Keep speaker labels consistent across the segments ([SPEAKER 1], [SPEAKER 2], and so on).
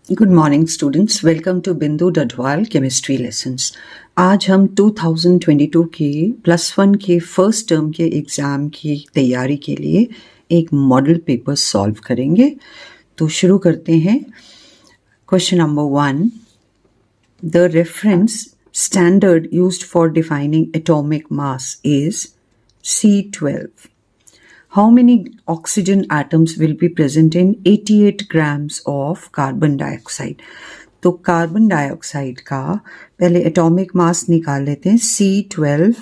[SPEAKER 1] Good morning students, welcome to Bindu Dadwal chemistry lessons. आज हम 2022 के +1 के फर्स्ट टर्म के एग्ज़ाम की तैयारी के लिए एक मॉडल पेपर सॉल्व करेंगे। तो शुरू करते हैं। Question number 1, the reference standard used for defining atomic mass is C12. How many oxygen atoms will be present in 88 grams of carbon dioxide? तो कार्बन डाइऑक्साइड का पहले एटॉमिक मास निकाल लेते हैं। C12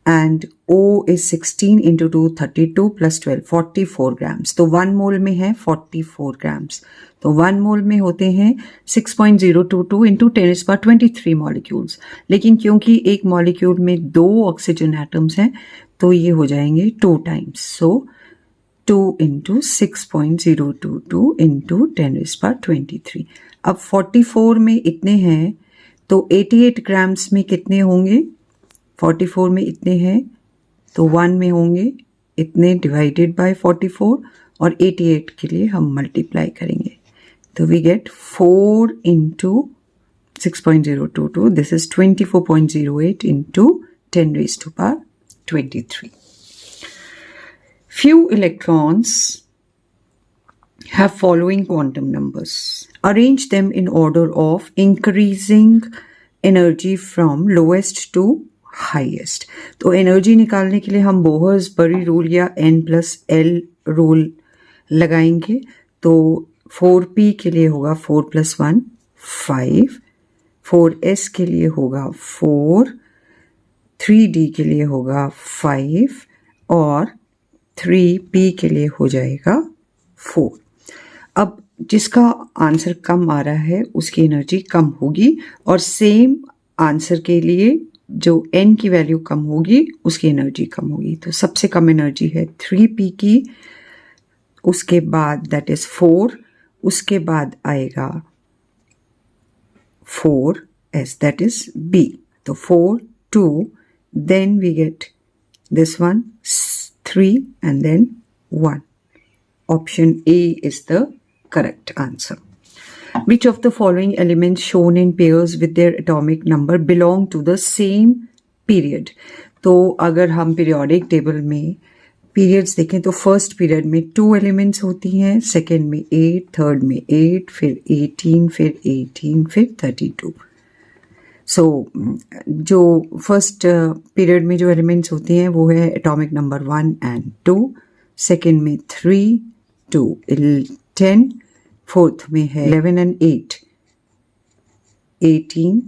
[SPEAKER 1] and O is 16 into 2 32 plus 12 44 grams। तो 1 मोल में है 44 grams। तो 1 मोल में होते हैं 6.022 into 10⁻23 मॉलिक्यूल्स। लेकिन क्योंकि एक मॉलिक्यूल में 2 ऑक्सीजन एटम्स हैं तो ये हो जाएंगे 2 टाइम्स। सो 2 into 6.022 into 10⁻23। अब 44 में इतने हैं तो 88 ग्राम्स में कितने होंगे? 44 में इतने हैं तो 1 में होंगे इतने डिवाइडेड बाय 44 और 88 के लिए हम मल्टीप्लाई करेंगे तो we get 4 into 6.022, this is 24.08 into 10⁻23. Few electrons have following quantum numbers. Arrange them in order of increasing energy from lowest to highest. तो एनर्जी निकालने के लिए हम बोहर्सबरी रूल या N+L रूल लगाएंगे। तो 4p के लिए होगा 4 + 1 5, 4s के लिए होगा 4, 3d के लिए होगा 5 और 3p के लिए हो जाएगा 4। अब जिसका आंसर कम आ रहा है उसकी एनर्जी कम होगी और सेम आंसर के लिए जो n की वैल्यू कम होगी उसकी एनर्जी कम होगी। तो सबसे कम एनर्जी है 3p की, उसके बाद दैट इज 4, उसके बाद आएगा 4s दैट इज b। तो 4 2, then we get this one 3 and then 1. Option A is the correct answer. Which of the following elements shown in pairs with their atomic number belong to the same period? तो अगर हम periodic table में periods देखें तो first period में 2 elements होती हैं, second में 8, थर्ड में 8, फिर 18, फिर 18, फिर 32। सो जो फर्स्ट पीरियड में जो एलिमेंट्स होती हैं वो है एटॉमिक नंबर 1 and 2, सेकेंड में 3 to 10, फोर्थ में है 11 and 8 18,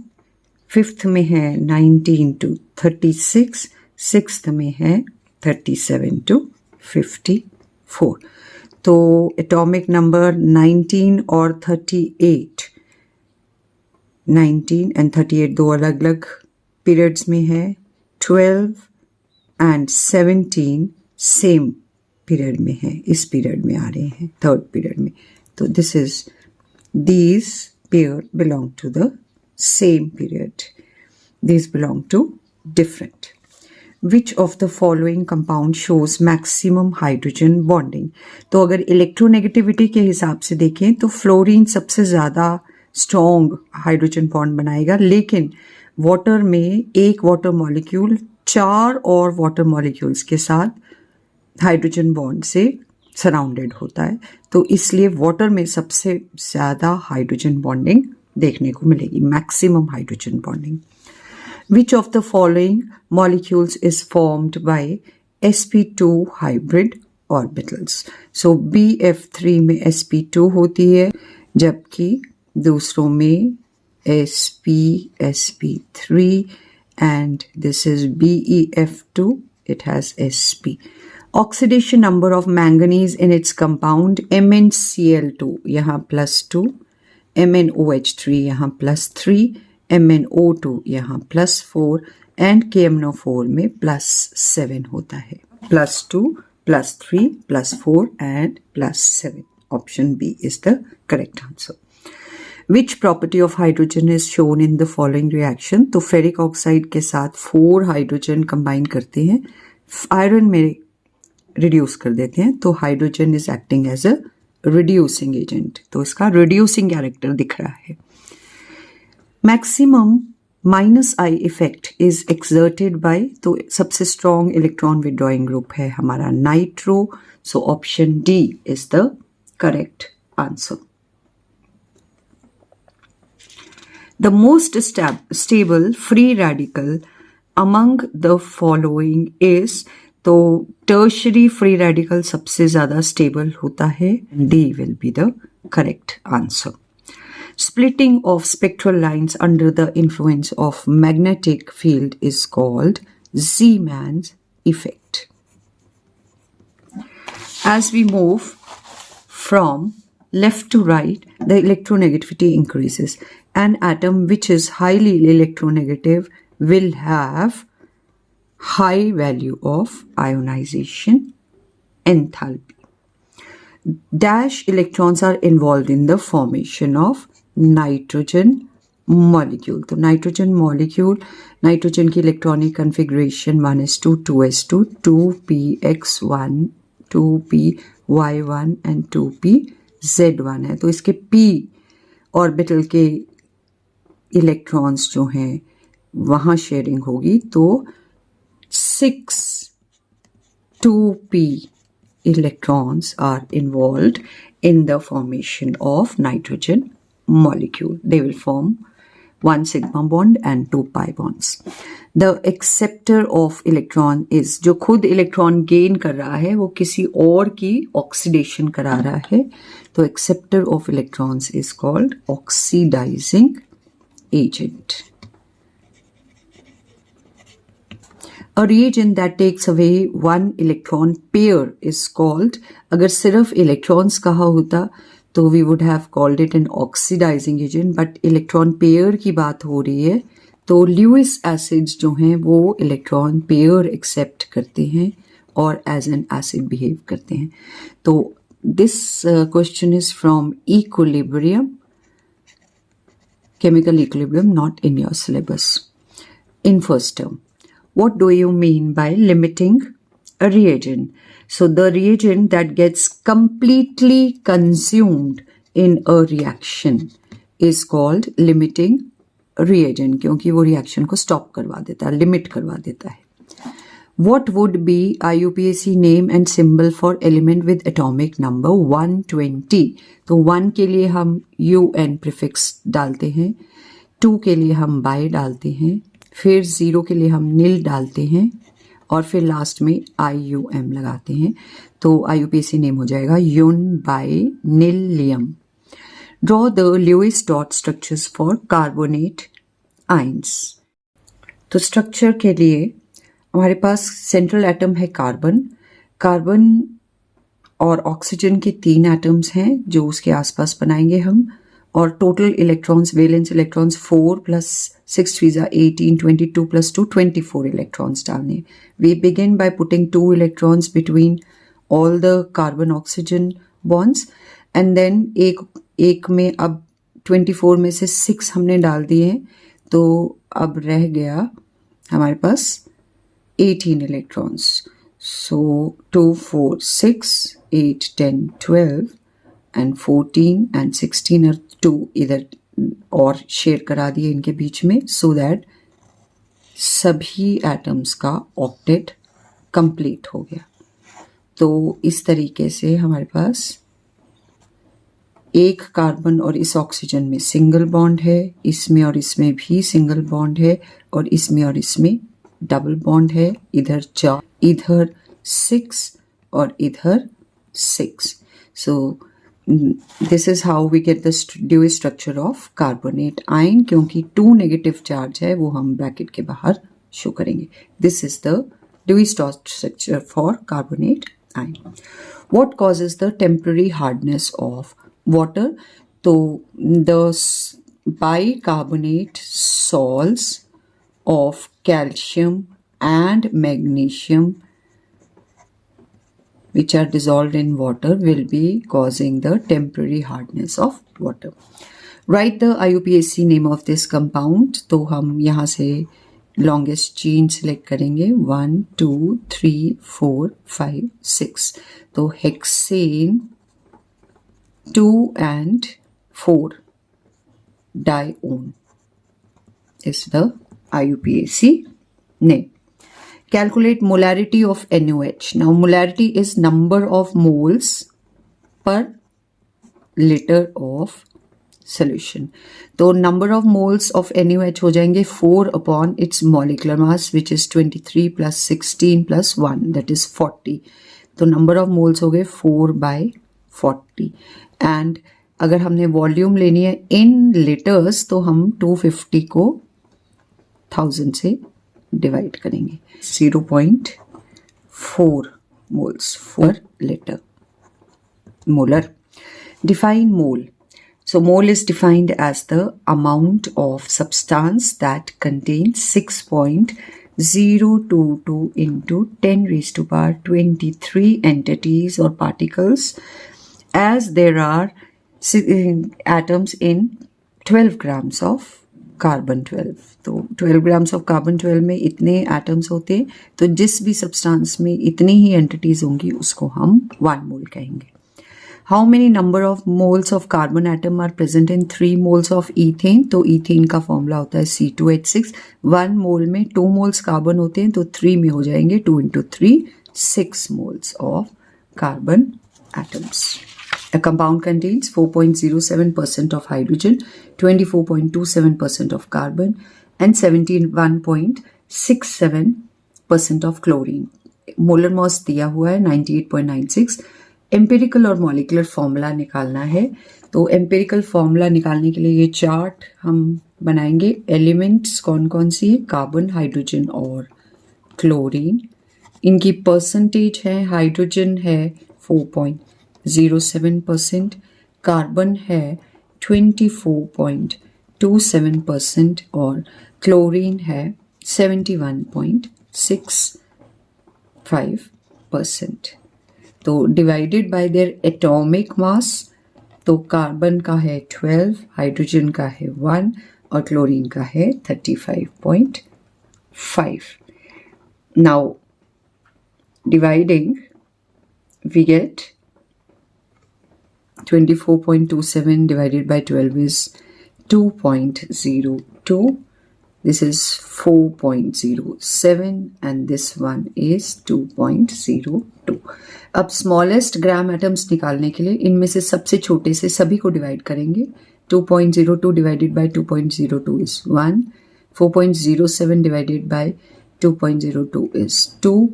[SPEAKER 1] फिफ्थ में है 19 to 36, सिक्स्थ में है 37 to 54। तो एटॉमिक नंबर 19 और 38, 19 and 38 दो अलग अलग पीरियड्स में है, 12 and 17 सेम पीरियड में है, इस पीरियड में आ रहे हैं थर्ड पीरियड में। तो this is these pair belong to the same period, these belong to different. Which of the following compound shows maximum hydrogen bonding? तो अगर इलेक्ट्रोनेगेटिविटी के हिसाब से देखें तो फ्लोरीन सबसे ज़्यादा स्ट्रॉन्ग हाइड्रोजन बॉन्ड बनाएगा, लेकिन वाटर में एक वाटर मॉलिक्यूल 4 और वाटर मॉलिक्यूल्स के साथ हाइड्रोजन बॉन्ड से सराउंडेड होता है। तो इसलिए वाटर में सबसे ज़्यादा हाइड्रोजन बॉन्डिंग देखने को मिलेगी, maximum hydrogen bonding. Which of the following molecules is formed by sp2 hybrid orbitals? So BF3 में sp2 होती है, जबकि दूसरों में sp3 and this is BeF2, it has sp. Oxidation number of manganese in its compound MnCl2 यहाँ +2, MnOH3 यहाँ +3, MnO2 यहाँ +4 and KMnO4 में +7 होता है। +2, +3, +4 and +7. Option B is the correct answer. Which property of hydrogen is shown in the following reaction? तो ferric oxide के साथ 4 hydrogen combine करते हैं, आयरन में रिड्यूस कर देते हैं, तो hydrogen is acting as a reducing agent, तो इसका रिड्यूसिंग कैरेक्टर दिख रहा है। Maximum -I effect is exerted by, तो सबसे स्ट्रॉन्ग इलेक्ट्रॉन विड्रॉइंग ग्रुप है हमारा nitro, so option D is the correct answer. The most stable free radical among the following is, तो tertiary free radical सबसे ज़्यादा stable होता है, D will be the correct answer. Splitting of spectral lines under the influence of magnetic field is called Zeeman's effect. As we move from left to right, the electronegativity increases. An atom which is highly electronegative will have high value of ionization enthalpy. Dash electrons are involved in the formation of nitrogen molecule. तो nitrogen molecule, nitrogen की electronic configuration 1s2, 2s2, 2px1, 2py1 and 2pz1 है। तो इसके p orbital के electrons जो हैं वहाँ sharing होगी, तो 6 2p electrons are involved in the formation of nitrogen molecule. They will form 1 sigma bond and 2 pi bonds. The acceptor of electron is, जो खुद इलेक्ट्रॉन गेन कर रहा है वो किसी और की ऑक्सीडेशन करा रहा है, तो acceptor of electrons is called oxidizing agent. A reagent that takes away one electron pair is called, अगर सिर्फ electrons कहा होता तो we would have called it an oxidizing agent, but electron pair की बात हो रही है, तो Lewis acids जो हैं वो electron pair accept करते हैं और as an acid behave करते हैं। तो this question is from equilibrium, chemical equilibrium, not in your syllabus. In first term, what do you mean by limiting a reagent? So the reagent that gets completely consumed in a reaction is called limiting reagent, क्योंकि वो reaction को stop करवा देता है, limit करवा देता है। What would be IUPAC name and symbol for element with atomic number 120? तो 1 के लिए हम UN prefix डालते हैं, 2 के लिए हम bi डालते हैं, फिर 0 के लिए हम nil डालते हैं और फिर लास्ट में IUM लगाते हैं, तो IUPAC नेम हो जाएगा unbinilium. Draw the Lewis dot structures for carbonate ions. तो स्ट्रक्चर के लिए हमारे पास सेंट्रल एटम है कार्बन, कार्बन और ऑक्सीजन के 3 एटम्स हैं जो उसके आसपास बनाएंगे हम, और total electrons, valence electrons 4 + 6 3 18, 22 + 2 24 electrons डालने। We begin by putting 2 electrons between all the carbon oxygen bonds and then एक में अब 24 में से 6 हमने डाल दिए हैं, तो अब रह गया हमारे पास 18 इलेक्ट्रॉन्स। सो 2 4 6 8 10 12 and 14 and 16 और 2 इधर और शेयर करा दिए इनके बीच में, सो दैट सभी एटम्स का ऑक्टेट कंप्लीट हो गया। तो इस तरीके से हमारे पास एक कार्बन और इस ऑक्सीजन में सिंगल बॉन्ड है, इसमें और इसमें भी सिंगल बॉन्ड है, और इसमें और इसमें डबल बॉन्ड है, इधर 4, इधर 6 और इधर 6। सो this is how we get the Dewey structure of carbonate ion, क्योंकि 2 नेगेटिव चार्ज है वो हम ब्रैकेट के बाहर शो करेंगे। This is the Dewey structure for carbonate ion. What causes the temporary hardness of water? तो the bicarbonate salts of calcium and magnesium which are dissolved in water will be causing the temporary hardness of water. Write the IUPAC name of this compound. तो हम यहाँ से longest chain select करेंगे 1 2 3 4 5 6। तो hexane 2 and 4 dione is the IUPAC name. Calculate molarity of NaOH. Now molarity is number of moles per liter of solution. तो number of moles of NaOH हो जाएंगे 4 upon its molecular mass, which is 23 plus 16 plus 1, that is 40. तो number of moles हो गए 4 by 40. And अगर हमने volume लेनी है इन लीटर्स तो हम 250 को 1000 से डिवाइड करेंगे. 0.4 moles per liter. Molar. Define mole. So mole is defined as the amount of substance that contains 6.022 into 10 raised to power 23 entities or particles, as there are atoms in 12 grams of carbon 12. तो 12 grams of carbon 12 में इतने atoms होते हैं, तो जिस भी substance में इतनी ही entities होंगी उसको हम 1 mole कहेंगे. How many number of moles of carbon atom are present in 3 moles of ethane? तो ethane का फॉर्मूला होता है C2H6. 1 मोल में 2 moles कार्बन होते हैं तो 3 में हो जाएंगे 2 into 3, 6 moles of carbon atoms. A compound contains 4.07% of hydrogen, 24.27% of carbon and 71.67% of chlorine. Molar mass दिया हुआ है 98.96. एम्पिरिकल और मॉलिकुलर फॉर्मूला निकालना है. तो एम्पिरिकल फॉर्मूला निकालने के लिए ये चार्ट हम बनाएंगे. एलिमेंट्स कौन कौन सी है? कार्बन, हाइड्रोजन और क्लोरीन. इनकी परसेंटेज है. हाइड्रोजन है 4.07%, कार्बन है 24.27% और क्लोरीन है 71.65%. तो divided by their atomic mass, तो कार्बन का है 12, हाइड्रोजन का है 1 और क्लोरीन का है 35.5. Now dividing we get 24.27 divided by 12 is 2.02. This is 4.07 and this one is 2.02. अब स्मॉलेस्ट ग्राम एटम्स निकालने के लिए इनमें से सबसे छोटे से सभी को डिवाइड करेंगे. 2.02 divided by 2.02 is 1. 4.07 divided by 2.02 is 2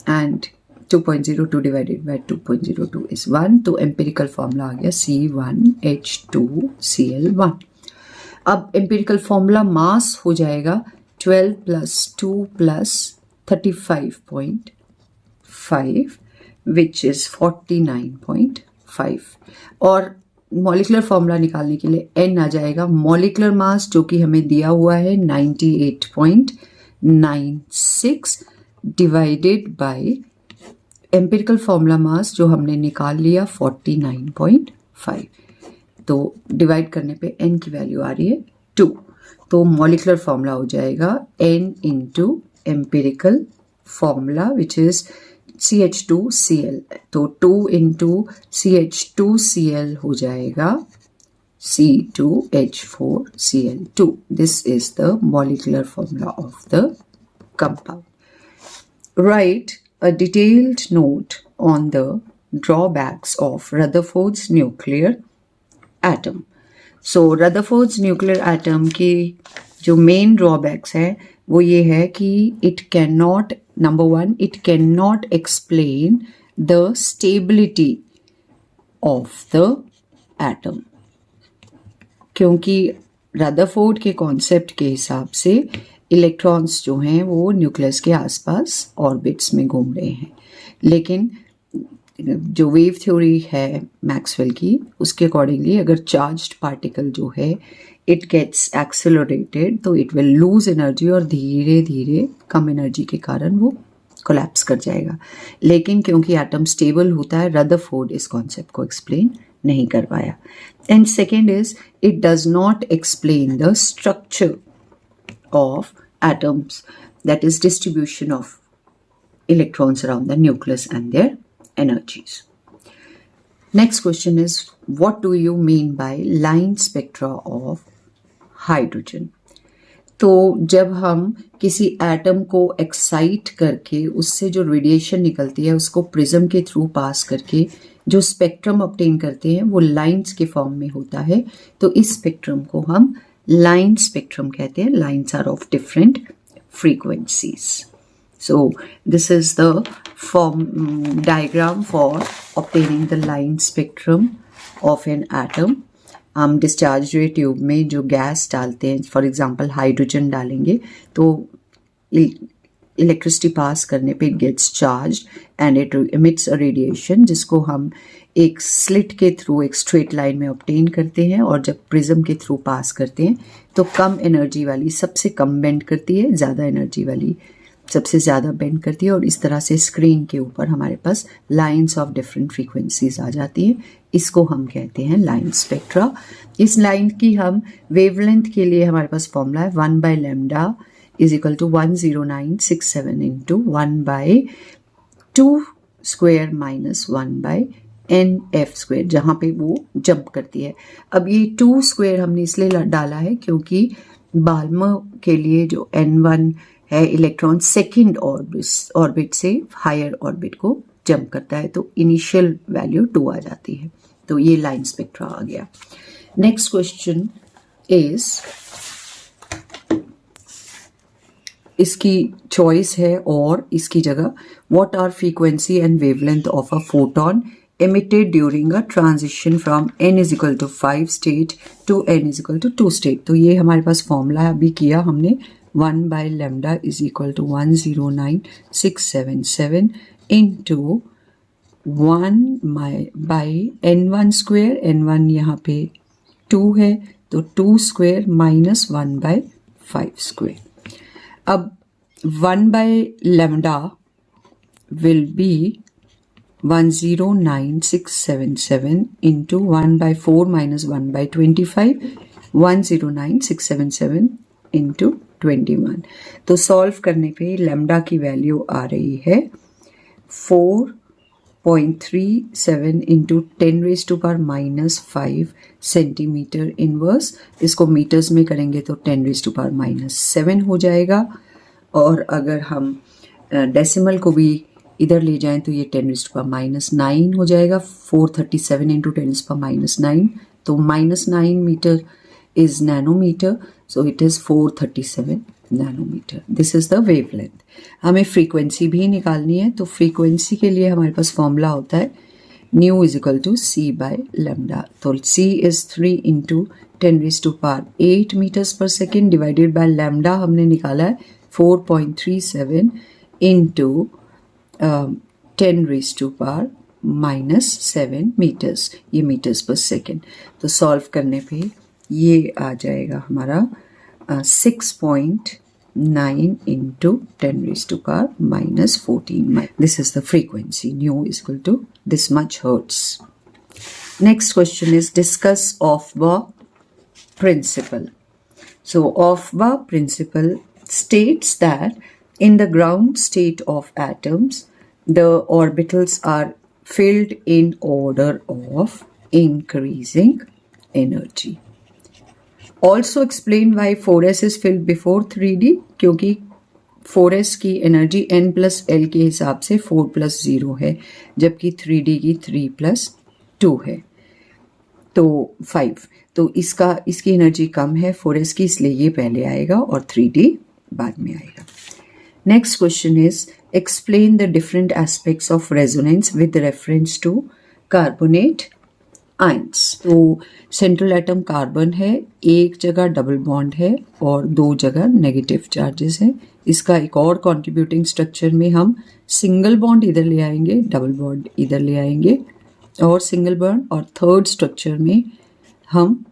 [SPEAKER 1] and 2.02 divided by 2.02 is 1. तो एम्पिरिकल फॉर्मूला आ गया C1H2Cl1. अब एम्पिरिकल फॉर्मूला मास हो जाएगा 12 plus 2 plus 35.5 which is 49.5. और मॉलिकुलर फॉर्मूला निकालने के लिए N आ जाएगा. मॉलिकुलर मास जो कि हमें दिया हुआ है 98.96 divided by empirical formula mass जो हमने निकाल लिया 49.5. तो डिवाइड करने पे n की वैल्यू आ रही है 2. तो मॉलिकुलर फॉर्मूला हो जाएगा n into empirical formula which is CH2Cl. तो 2 इंटू CH2Cl हो जाएगा C2H4Cl2. This is the molecular formula of the compound. Right a detailed note on the drawbacks of Rutherford's nuclear atom. So Rutherford's nuclear atom की जो main drawbacks है वो ये है कि it cannot, number one, it cannot explain the stability of the atom. क्योंकि Rutherford के concept के हिसाब से इलेक्ट्रॉन्स जो हैं वो न्यूक्लियस के आसपास ऑर्बिट्स में घूम रहे हैं. लेकिन जो वेव थ्योरी है मैक्सवेल की उसके अकॉर्डिंगली अगर चार्ज्ड पार्टिकल जो है इट गेट्स एक्सेलरेटेड तो इट विल लूज एनर्जी और धीरे धीरे कम एनर्जी के कारण वो कोलैप्स कर जाएगा. लेकिन क्योंकि एटम स्टेबल होता है रदरफोर्ड इस कॉन्सेप्ट को एक्सप्लेन नहीं कर पाया. And second is it does not explain the structure of atoms, that is distribution of electrons around the nucleus and their energies. Next question is, what do you mean by line spectra of hydrogen? तो जब हम किसी atom को excite करके उससे जो radiation निकलती है उसको प्रिज्म के थ्रू पास करके जो स्पेक्ट्रम ऑब्टेन करते हैं वो लाइंस के फॉर्म में होता है, तो इस स्पेक्ट्रम को हम लाइन स्पेक्ट्रम कहते हैं. Lines are of different frequencies. So this is the diagram for obtaining the line spectrum of an atom. हम डिस्चार्ज रे ट्यूब में जो गैस डालते हैं, फॉर एग्जांपल हाइड्रोजन डालेंगे, तो इलेक्ट्रिसिटी पास करने पे it gets charge and it emits a radiation जिसको हम एक स्लिट के थ्रू एक स्ट्रेट लाइन में ऑब्टेन करते हैं. और जब प्रिज्म के थ्रू पास करते हैं तो कम एनर्जी वाली सबसे कम बेंड करती है, ज़्यादा एनर्जी वाली सबसे ज़्यादा बेंड करती है, और इस तरह से स्क्रीन के ऊपर हमारे पास लाइंस ऑफ डिफरेंट फ्रीक्वेंसीज आ जाती हैं. इसको हम कहते हैं लाइन स्पेक्ट्रा. इस लाइन की हम वेवलेंथ के लिए हमारे पास फॉर्मूला है 1/λ is equal to 10967 into 1/2 square minus 1/nf square, जहाँ पे वो जंप करती है. अब ये 2 स्क्वायर हमने इसलिए डाला है क्योंकि बाल्मर के लिए जो n1 है इलेक्ट्रॉन सेकेंड ऑर्बिट से हायर ऑर्बिट को जंप करता है, तो इनिशियल वैल्यू 2 आ जाती है. तो ये लाइन स्पेक्ट्रा आ गया. नेक्स्ट क्वेश्चन इज, इसकी चॉइस है और इसकी जगह what are frequency and wavelength of a photon emitted during a transition from n is equal to 5 state to n is equal to 2 state. तो ये हमारे पास फॉर्मूला अभी किया हमने 1/λ is equal to 109,677 into 1/n1 square. n1 यहाँ पे 2 है तो 2 square minus 1/5 square. अब 1/λ will be 109,677 into 1/4 minus 1/25, 109,677 into 21. तो सॉल्व करने पे लैम्डा की वैल्यू आ रही है 4.37 इंटू 10⁻⁻5 सेंटीमीटर इनवर्स. इसको मीटर्स में करेंगे तो 10⁻⁻7 हो जाएगा, और अगर हम डेसिमल को भी इधर ले जाएं तो ये 10⁻⁹ हो जाएगा. 437 इंटू 10⁻⁹, तो -9 metre is nanometer, so it is 437 nanometer. This is the wavelength. हमें फ्रीक्वेंसी भी निकालनी है, तो फ्रीक्वेंसी के लिए हमारे पास फॉर्मूला होता है nu is equal to c/λ. तो c is 3 into 10⁸ meters per second divided by lambda हमने निकाला है 4.37 into 10⁻⁻7 meters, ये meters per second. तो सॉल्व करने पे ये आ जाएगा हमारा 6.9 into 10⁻⁻14. This is the frequency. Nu is equal to this much hertz. Next question is, discuss Aufbau principle. So Aufbau principle states that in the ground state of atoms, the orbitals are filled in order of increasing energy. Also explain why 4s is filled before 3d, क्योंकि 4s की energy n plus l के हिसाब से 4 plus 0 है, जबकि 3d की 3 plus 2 है, तो 5. तो इसकी एनर्जी कम है 4s की, इसलिए ये पहले आएगा और 3d बाद में आएगा. Next question is, explain the different aspects of resonance with reference to carbonate ions. तो सेंट्रल एटम कार्बन है, एक जगह डबल बॉन्ड है और 2 जगह नेगेटिव चार्जेस हैं. इसका एक और कंट्रीब्यूटिंग स्ट्रक्चर में हम सिंगल बॉन्ड इधर ले आएंगे, डबल बॉन्ड इधर ले आएंगे और सिंगल बॉन्ड, और थर्ड स्ट्रक्चर में हम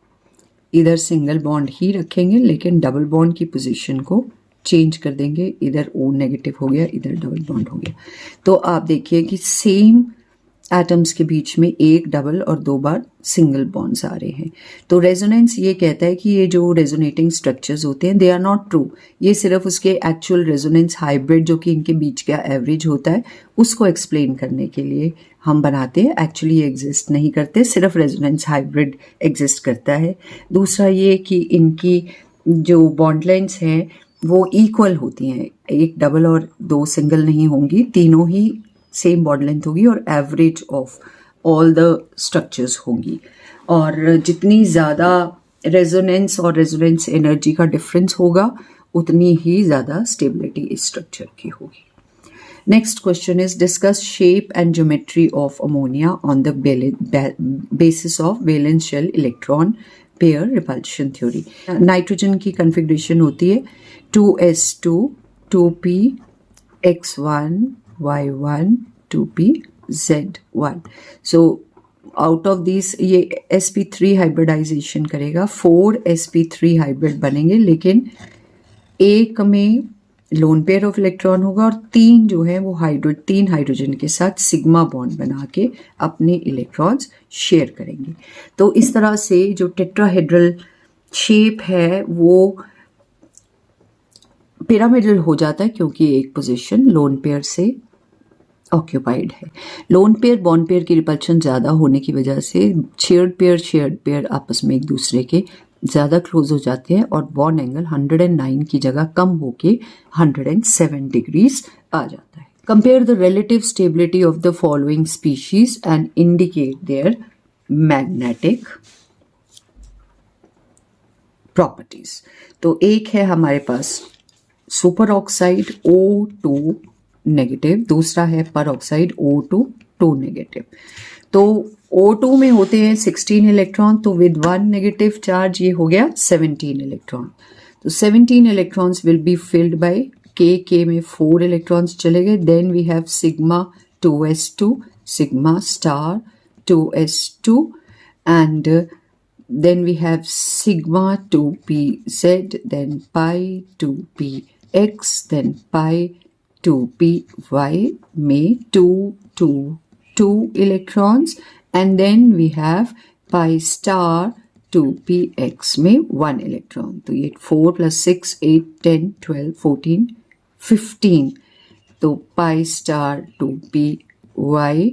[SPEAKER 1] इधर सिंगल बॉन्ड ही रखेंगे लेकिन डबल बॉन्ड की पोजीशन को चेंज कर देंगे. इधर O नेगेटिव हो गया, इधर डबल बॉन्ड हो गया. तो आप देखिए कि सेम एटम्स के बीच में एक डबल और 2 बार सिंगल बॉन्ड्स आ रहे हैं। तो रेजोनेंस ये कहता है कि ये जो रेजोनेटिंग स्ट्रक्चर्स होते हैं दे आर नॉट ट्रू, ये सिर्फ उसके एक्चुअल रेजोनेंस हाइब्रिड जो कि इनके बीच का एवरेज होता है उसको एक्सप्लेन करने के लिए हम बनाते हैं। एक्चुअली ये एग्जिस्ट नहीं करते, सिर्फ रेजोनेंस हाइब्रिड एग्जिस्ट करता है। दूसरा ये कि इनकी जो बॉन्ड लेंथ्स हैं वो इक्वल होती हैं, एक डबल और 2 सिंगल नहीं होंगी, तीनों ही सेम बॉन्ड लेंथ होगी और average of all the structures होंगी। और जितनी ज़्यादा रेजोनेंस और रेजोनेंस एनर्जी का डिफरेंस होगा उतनी ही ज़्यादा स्टेबिलिटी इस स्ट्रक्चर की होगी। Next question is discuss shape and geometry of ammonia on the basis of valence shell electron pair repulsion theory. Nitrogen की कन्फिग्रेशन होती है 2s2 2p x1 y1 2p z1। So out of this ये sp3 hybridisation करेगा, 4 sp3 hybrid बनेंगे, लेकिन एक में lone pair of electron होगा और 3 जो है वो तीन हाइड्रोजन के साथ सिग्मा बॉन्ड बना के अपने इलेक्ट्रॉन्स शेयर करेंगे। तो इस तरह से जो टेट्राहेड्रल शेप है वो पिरामिडल हो जाता है क्योंकि एक पोजीशन लोन पेयर से ऑक्यूपाइड है। लोन पेयर बॉन्ड पेयर की रिपल्शन ज़्यादा होने की वजह से शेयर्ड पेयर आपस में एक दूसरे के ज़्यादा क्लोज हो जाते हैं और बॉन्ड एंगल 109 की जगह कम होके 107 डिग्रीज आ जाता है। Compare the relative stability of the following species and indicate their magnetic properties. तो एक है हमारे पास सुपर ऑक्साइड O2 नेगेटिव, दूसरा है पर ऑक्साइड O2 2 नेगेटिव। तो O2 में होते हैं 16 इलेक्ट्रॉन, तो विद 1 नेगेटिव चार्ज ये हो गया 17 इलेक्ट्रॉन। तो 17 electrons will be filled by K में 4 इलेक्ट्रॉन्स चले गए। Then we have sigma 2s2 sigma star 2s2 and then we have sigma 2pz, then pi 2px, then pi 2py में 2 electrons, and then we have pi star 2px में 1 electron। तो ये 4 + 6 8 10 12 14 15, तो pi star 2py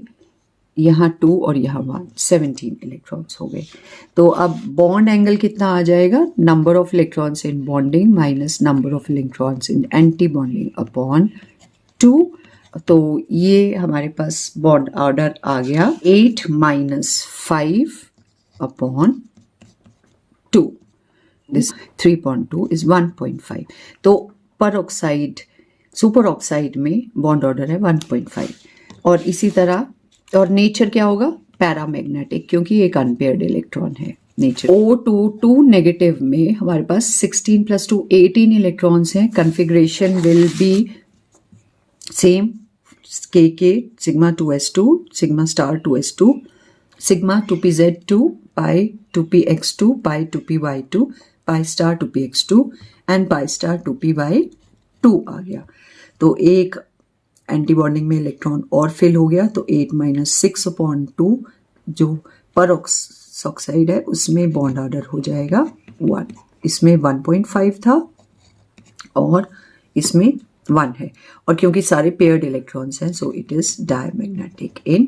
[SPEAKER 1] यहाँ 2 और यहाँ 1 17 electrons हो गए। तो अब बॉन्ड एंगल कितना आ जाएगा, number of electrons in bonding minus number of electrons in anti bonding upon 2। तो ये हमारे पास बॉन्ड ऑर्डर आ गया 8 - 5 अपॉन 2, दिस 3.2 इज 1.5। तो पर ऑक्साइड सुपर ऑक्साइड में बॉन्ड ऑर्डर है 1.5। और इसी तरह और नेचर क्या होगा, पैरामैग्नेटिक, क्योंकि एक अनपेयर्ड इलेक्ट्रॉन है नेचर। O2 2 नेगेटिव में हमारे पास 16 + 2 18 इलेक्ट्रॉन्स हैं। Configuration will be same, K sigma 2s2 sigma star 2s2 sigma 2pz2 pi 2px2 pi 2py2 pi star 2px2 and pi star 2py2 आ गया। तो एक एंटी बॉन्डिंग में electron और fill हो गया, तो 8 - 6 अपॉन 2 जो पर ऑक्साइड है उसमें बॉन्ड ऑर्डर हो जाएगा 1। इसमें 1.5 था और इसमें 1 है, और क्योंकि सारे पेयर्ड इलेक्ट्रॉन्स हैं so it is diamagnetic in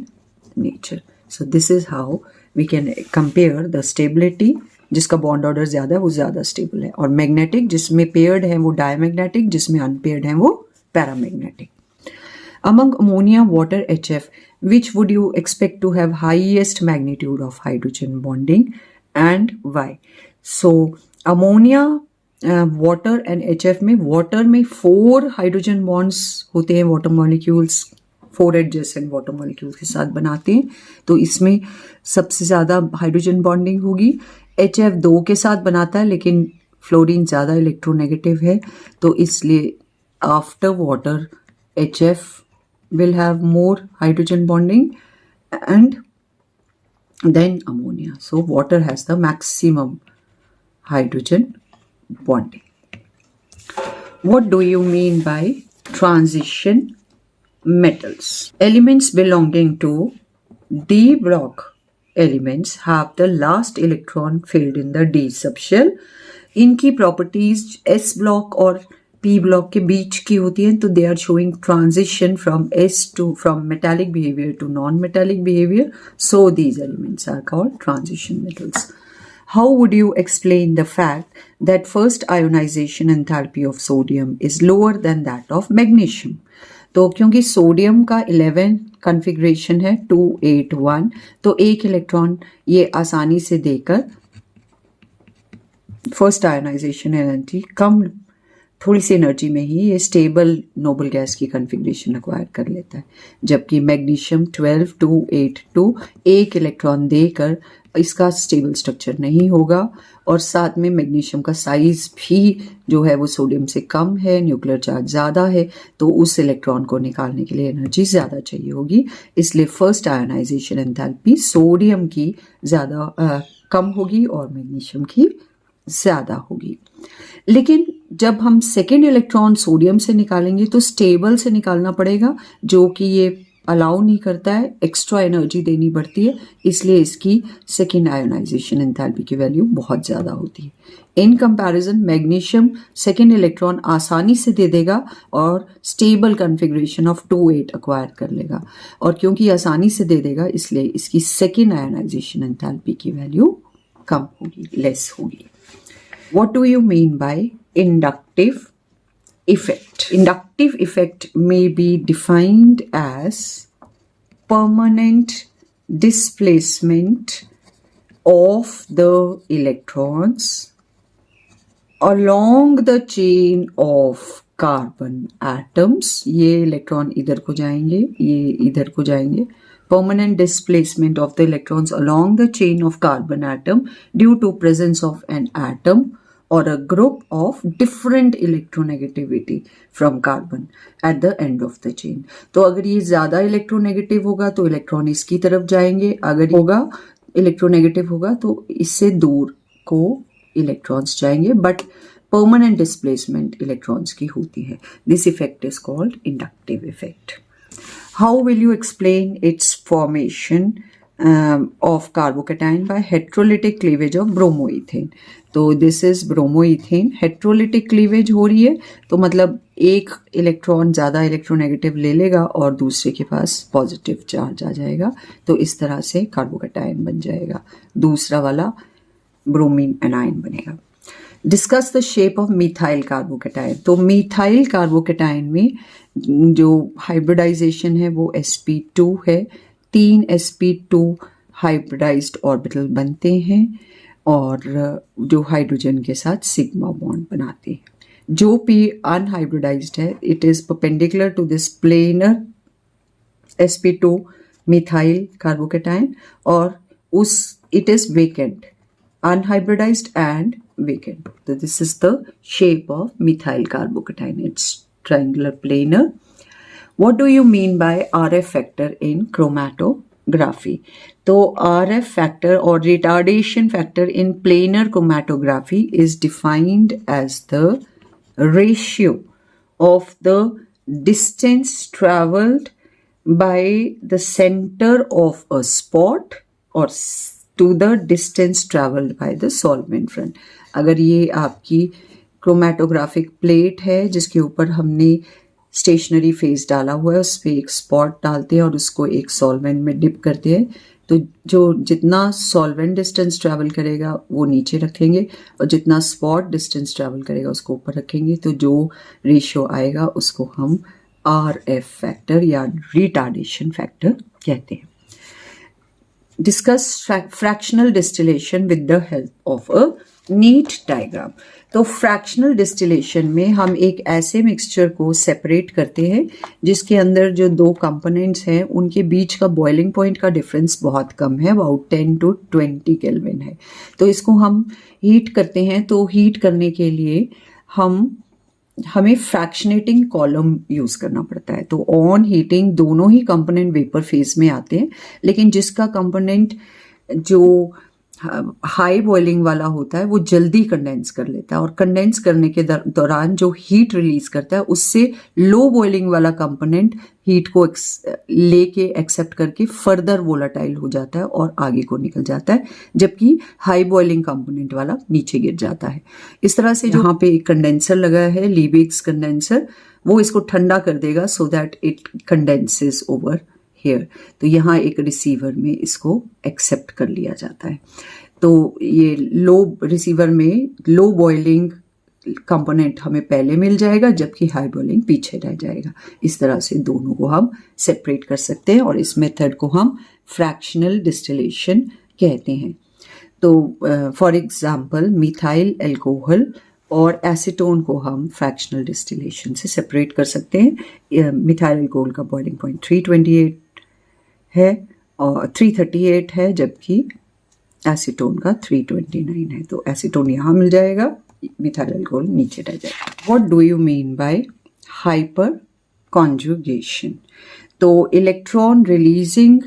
[SPEAKER 1] nature. So this is how we can compare the stability. जिसका बॉन्ड ऑर्डर ज़्यादा है वो ज़्यादा स्टेबल है, और मैग्नेटिक जिसमें पेयर्ड है वो डायमैग्नेटिक, जिसमें अनपेयर्ड है वो paramagnetic. Among ammonia, water, HF, which would you expect to have highest magnitude of hydrogen bonding and why? So, ammonia, water and HF में water में 4 hydrogen bonds होते हैं, water molecules 4 adjacent water molecules के साथ बनाते हैं। तो इसमें सबसे ज़्यादा हाइड्रोजन बॉन्डिंग होगी। HF 2 के साथ बनाता है, लेकिन फ्लोरीन ज़्यादा इलेक्ट्रोनेगेटिव है, तो इसलिए after water HF will have more hydrogen bonding and then ammonia. So water has the maximum hydrogen bonding. What do you mean by transition metals? Elements belonging to D block elements have the last electron filled in the D subshell. इनकी properties S block और P block के बीच की होती हैं, तो they are showing transition from metallic behavior to non-metallic behavior. So these elements are called transition metals. How would you explain the fact that first ionization enthalpy of sodium is lower than that of magnesium? तो क्योंकि sodium का 11 configuration है 281, तो एक electron ये आसानी से देकर फर्स्ट आयोनाइजेशन एनर्जी कम, थोड़ी सी एनर्जी में ही ये स्टेबल नोबल गैस की कॉन्फ़िगरेशन एक्वायर कर लेता है, जबकि मैग्नीशियम 12282 एक इलेक्ट्रॉन देकर इसका स्टेबल स्ट्रक्चर नहीं होगा, और साथ में मैग्नीशियम का साइज भी जो है वो सोडियम से कम है, न्यूक्लियर चार्ज ज़्यादा है, तो उस इलेक्ट्रॉन को निकालने के लिए एनर्जी ज़्यादा चाहिए होगी। इसलिए फर्स्ट आयोनाइजेशन एंथैल्पी सोडियम की ज़्यादा कम होगी और मैग्नीशियम की ज़्यादा होगी। लेकिन जब हम सेकेंड इलेक्ट्रॉन सोडियम से निकालेंगे तो स्टेबल से निकालना पड़ेगा, जो कि ये अलाउ नहीं करता है, एक्स्ट्रा एनर्जी देनी पड़ती है, इसलिए इसकी सेकेंड आयोनाइजेशन एंथैल्पी की वैल्यू बहुत ज़्यादा होती है। In comparison magnesium second electron आसानी से दे देगा और स्टेबल कॉन्फ़िगरेशन ऑफ 28 एक्वायर कर लेगा, और क्योंकि आसानी से दे देगा इसलिए इसकी सेकेंड आयोनाइजेशन एंथैल्पी की वैल्यू कम होगी, लेस होगी। What do you mean by inductive effect? Inductive effect may be defined as permanent displacement of the electrons along the chain of carbon atoms. ये इलेक्ट्रॉन इधर को जाएंगे, ये इधर को जाएंगे. Permanent displacement of the electrons along the chain of carbon atom due to presence of an atom or a group of different electronegativity from carbon at the end of the chain. तो अगर ये ज़्यादा electronegative होगा तो electron इसकी तरफ जाएंगे, अगर होगा इलेक्ट्रोनेगेटिव होगा तो इससे दूर को इलेक्ट्रॉन्स जाएंगे, बट परमानेंट डिस्प्लेसमेंट इलेक्ट्रॉन्स की होती है. This effect is called inductive effect. How will you explain its formation of carbocation by heterolytic cleavage of bromoethane? तो this is bromoethane. heterolytic cleavage हो रही है तो मतलब एक इलेक्ट्रॉन ज़्यादा इलेक्ट्रोनेगेटिव ले लेगा और दूसरे के पास पॉजिटिव चार्ज आ जाएगा, तो इस तरह से कार्बोकेटायन बन जाएगा, दूसरा वाला ब्रोमीन एनायन बनेगा. Discuss the shape of methyl carbocation. तो मिथाइल कार्बोकेटायन में जो हाइब्रिडाइजेशन है वो sp2 है. 3 sp2 हाइब्रिडाइज्ड ऑर्बिटल बनते हैं और जो हाइड्रोजन के साथ सिग्मा बॉन्ड बनाते हैं. जो p अनहाइब्रिडाइज्ड है it is perpendicular to this planar sp2 methyl carbocation, और उस it is vacant, unhybridized and vacant. So this is the shape of methyl carbocation. It's triangular planar. What do you mean by RF factor in chromatography? तो RF factor or retardation factor in planar chromatography is defined as the ratio of the distance traveled by the center of a spot or to the distance traveled by the solvent front. अगर ये आपकी chromatographic plate है जिसके ऊपर हमने stationery face डाला हुआ है, उस पर एक स्पॉट डालते हैं और उसको एक सॉल्वेंट में डिप करते हैं, तो जो जितना सॉल्वेंट डिस्टेंस ट्रैवल करेगा वो नीचे रखेंगे और जितना स्पॉट डिस्टेंस ट्रैवल करेगा उसको ऊपर रखेंगे, तो जो रेशियो आएगा उसको हम RF फैक्टर या रिटार्डेशन फैक्टर कहते हैं. Discuss fractional distillation with the help of a neat diagram. तो फ्रैक्शनल डिस्टिलेशन में हम एक ऐसे मिक्सचर को सेपरेट करते हैं जिसके अंदर जो दो कंपोनेंट्स हैं उनके बीच का बॉइलिंग पॉइंट का डिफरेंस बहुत कम है, अबाउट 10 to 20 केल्विन है. तो इसको हम हीट करते हैं, तो हीट करने के लिए हमें फ्रैक्शनेटिंग कॉलम यूज करना पड़ता है. तो ऑन हीटिंग दोनों ही कंपोनेंट वेपर फेज में आते हैं, लेकिन जिसका कंपोनेंट जो हाई बॉइलिंग वाला होता है वो जल्दी कंडेंस कर लेता है, और कंडेंस करने के दौरान जो हीट रिलीज करता है उससे लो बॉइलिंग वाला कंपोनेंट हीट को लेके एक्सेप्ट करके फर्दर वोलाटाइल हो जाता है और आगे को निकल जाता है, जबकि हाई बॉइलिंग कंपोनेंट वाला नीचे गिर जाता है। इस तरह से जो यहाँ पे एक कंडेंसर लगा है, लीबिग्स कंडेंसर, वो इसको ठंडा कर देगा so that it condenses over here. तो यहाँ एक रिसीवर में इसको एक्सेप्ट कर लिया जाता है। तो ये लो रिसीवर में लो बॉइलिंग कंपोनेंट हमें पहले मिल जाएगा, जबकि हाई बॉइलिंग पीछे रह जाएगा। इस तरह से दोनों को हम सेपरेट कर सकते हैं, और इस मेथड को हम फ्रैक्शनल डिस्टिलेशन कहते हैं। तो फॉर एग्जांपल मिथाइल अल्कोहल और एसीटोन को हम फ्रैक्शनल डिस्टिलेशन से सेपरेट कर सकते हैं। मिथाइल अल्कोहल का बॉइलिंग पॉइंट 328 है और 338 है, जबकि एसीटोन का 329 है। तो एसीटोन यहाँ मिल जाएगा, मिथाइल अल्कोहल नीचे रह जाएगा। What do you mean by hyper conjugation? तो इलेक्ट्रॉन रिलीजिंग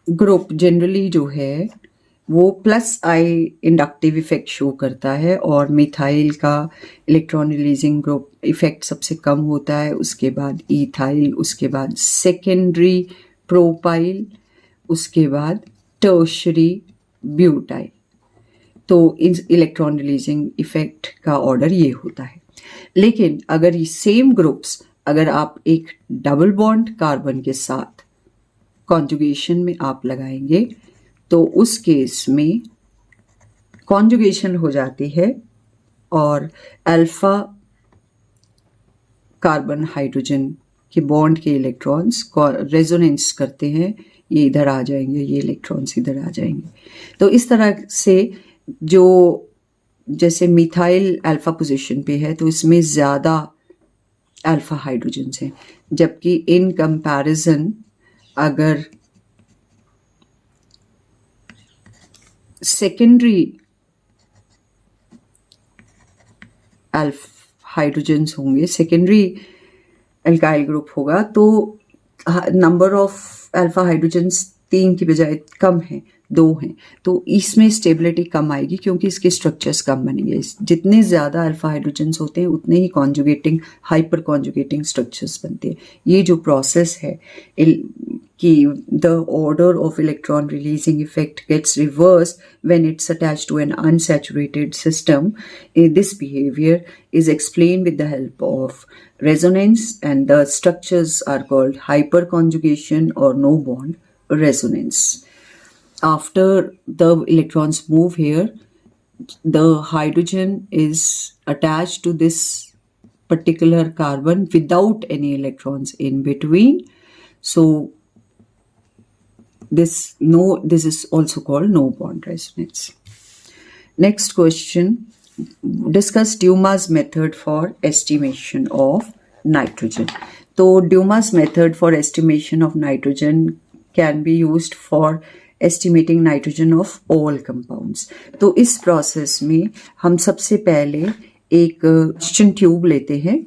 [SPEAKER 1] ग्रुप जनरली जो है वो प्लस आई इंडक्टिव इफेक्ट शो करता है, और मिथाइल का इलेक्ट्रॉन रिलीजिंग ग्रुप इफेक्ट सबसे कम होता है, उसके बाद इथाइल, उसके बाद सेकेंडरी प्रोपाइल, उसके बाद टर्शरी ब्यूटाइल। तो इन इलेक्ट्रॉन रिलीजिंग इफेक्ट का ऑर्डर ये होता है। लेकिन अगर ये सेम ग्रुप्स अगर आप एक डबल बॉन्ड कार्बन के साथ कॉन्जुगेशन में आप लगाएंगे तो उस केस में कॉन्जुगेशन हो जाती है और अल्फा कार्बन हाइड्रोजन के बॉन्ड के इलेक्ट्रॉन्स रेजोनेंस करते हैं, ये इधर आ जाएंगे, ये इलेक्ट्रॉन्स इधर आ जाएंगे। तो इस तरह से जो जैसे मिथाइल अल्फा पोजीशन पे है तो इसमें ज़्यादा अल्फा हाइड्रोजन्स हैं, जबकि इन कंपैरिजन अगर सेकेंडरी हाइड्रोजन्स होंगे, सेकेंडरी एल्काइल ग्रुप होगा, तो नंबर ऑफ अल्फा हाइड्रोजन्स 3 की बजाय कम है, 2 हैं। तो इसमें स्टेबिलिटी कम आएगी क्योंकि इसके स्ट्रक्चर्स कम बनेंगे। जितने ज़्यादा अल्फा हाइड्रोजन्स होते हैं उतने ही कॉन्जुगेटिंग हाइपर कॉन्जुगेटिंग स्ट्रक्चर्स बनते हैं। ये जो प्रोसेस है कि the order of electron releasing effect gets reverse when it's attached to an unsaturated system, this behavior is explain with the help of resonance, and the structures are called hyperconjugation or no bond resonance. After the electrons move here, the hydrogen is attached to this particular carbon without any electrons in between. So this is also called no bond resonance. Next question. Discuss Dumas method for estimation of nitrogen. So Dumas method for estimation of nitrogen can be used for estimating nitrogen of all compounds. तो इस process में हम सबसे पहले एक question tube लेते हैं।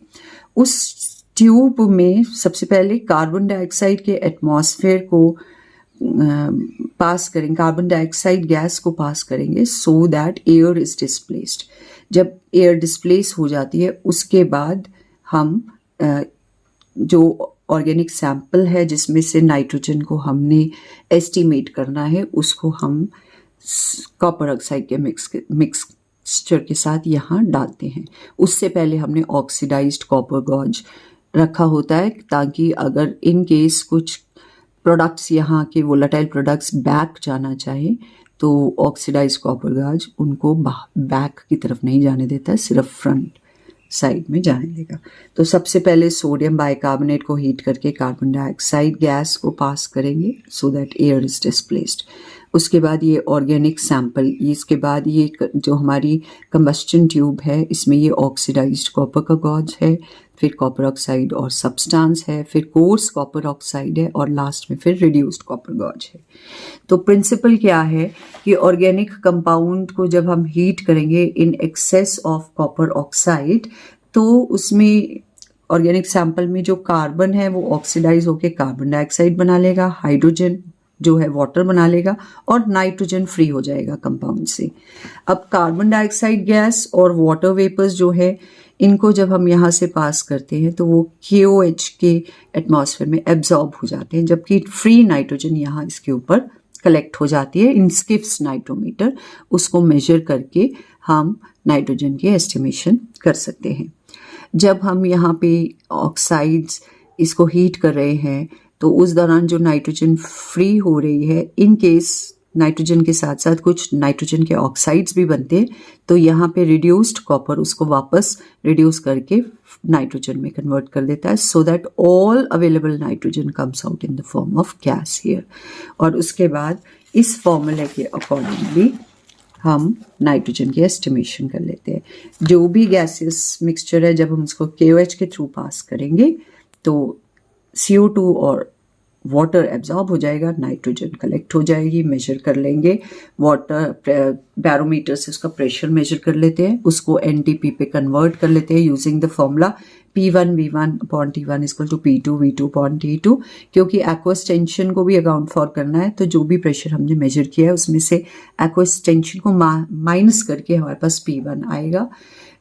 [SPEAKER 1] उस ट्यूब में सबसे पहले कार्बन डाइऑक्साइड के एटमॉस्फेयर को पास करेंगे, कार्बन डाइऑक्साइड गैस को पास करेंगे so that air is displaced. जब एयर डिस्प्लेस हो जाती है उसके बाद हम जो ऑर्गेनिक सैंपल है जिसमें से नाइट्रोजन को हमने एस्टिमेट करना है उसको हम कॉपर ऑक्साइड के मिक्सचर के साथ यहाँ डालते हैं। उससे पहले हमने ऑक्सीडाइज्ड कॉपर गॉज रखा होता है ताकि अगर इन केस कुछ प्रोडक्ट्स यहाँ के वोलेटाइल प्रोडक्ट्स बैक जाना चाहे तो ऑक्सीडाइज कॉपर गाज उनको बैक की तरफ नहीं जाने देता है, सिर्फ फ्रंट साइड में जाने देगा। तो सबसे पहले सोडियम बाइकार्बोनेट को हीट करके कार्बन डाइऑक्साइड गैस को पास करेंगे so that air is displaced. उसके बाद ये ऑर्गेनिक सैंपल, इसके बाद ये जो हमारी कंबस्टन ट्यूब है इसमें ये ऑक्सीडाइज्ड कॉपर का गॉज है, फिर कॉपर ऑक्साइड और सब्सटेंस है, फिर कोर्स कॉपर ऑक्साइड है और लास्ट में फिर रिड्यूस्ड कॉपर गॉज है। तो प्रिंसिपल क्या है कि ऑर्गेनिक कंपाउंड को जब हम हीट करेंगे in excess of copper oxide तो उसमें ऑर्गेनिक सैंपल में जो कार्बन है वो ऑक्सीडाइज होकर कार्बन डाइऑक्साइड बना लेगा, हाइड्रोजन जो है वाटर बना लेगा और नाइट्रोजन फ्री हो जाएगा कंपाउंड से। अब कार्बन डाइऑक्साइड गैस और वाटर वेपर्स जो है इनको जब हम यहाँ से पास करते हैं तो वो KOH के एटमॉस्फेयर में एब्जॉर्ब हो जाते हैं, जबकि फ्री नाइट्रोजन यहाँ इसके ऊपर कलेक्ट हो जाती है इन स्किफ्स नाइट्रोमीटर। उसको मेजर करके हम नाइट्रोजन की एस्टिमेशन कर सकते हैं। जब हम यहाँ पे ऑक्साइड्स इसको हीट कर रहे हैं तो उस दौरान जो नाइट्रोजन फ्री हो रही है, इन केस नाइट्रोजन के साथ साथ कुछ नाइट्रोजन के ऑक्साइड्स भी बनते हैं, तो यहाँ पे रिड्यूस्ड कॉपर उसको वापस रिड्यूस करके नाइट्रोजन में कन्वर्ट कर देता है, so that all available nitrogen comes out in the form of gas here. और उसके बाद इस फॉर्मूले के अकॉर्डिंगली हम नाइट्रोजन की एस्टिमेशन कर लेते हैं। जो भी गैसेस मिक्सचर है, जब हम उसको KOH के थ्रू पास करेंगे तो CO2 और वाटर एब्जॉर्ब हो जाएगा, नाइट्रोजन कलेक्ट हो जाएगी, मेजर कर लेंगे। वाटर बैरोमीटर से उसका प्रेशर मेजर कर लेते हैं, उसको NTP पे कन्वर्ट कर लेते हैं using the formula P1V1/T1 = P2 V2/T2। क्योंकि एक्वस टेंशन को भी अकाउंट फॉर करना है, तो जो भी प्रेशर हमने मेजर किया है उसमें से एक्वस टेंशन को माइनस करके हमारे पास P1 आएगा।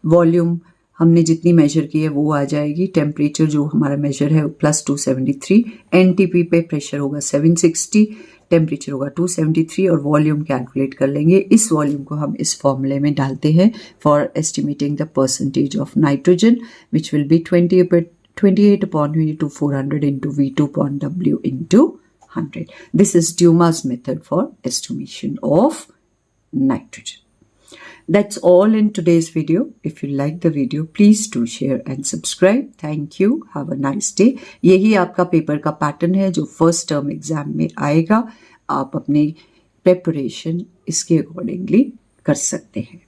[SPEAKER 1] वॉल्यूम हमने जितनी मेजर की है वो आ जाएगी। टेम्परेचर जो हमारा मेजर है +273, NTP पे प्रेशर होगा 760, टेम्परेचर होगा 273 और वॉल्यूम कैलकुलेट कर लेंगे। इस वॉल्यूम को हम इस फॉर्मूले में डालते हैं for estimating the percentage of nitrogen, which will be 28/22 400 into V2/W into 100. This is Dumas method for estimation of nitrogen. That's all in today's video. If you like the video, please do share and subscribe. Thank you. Have a nice day. यही आपका paper का pattern है जो first term exam में आएगा। आप अपनी preparation इसके अकॉर्डिंगली कर सकते हैं।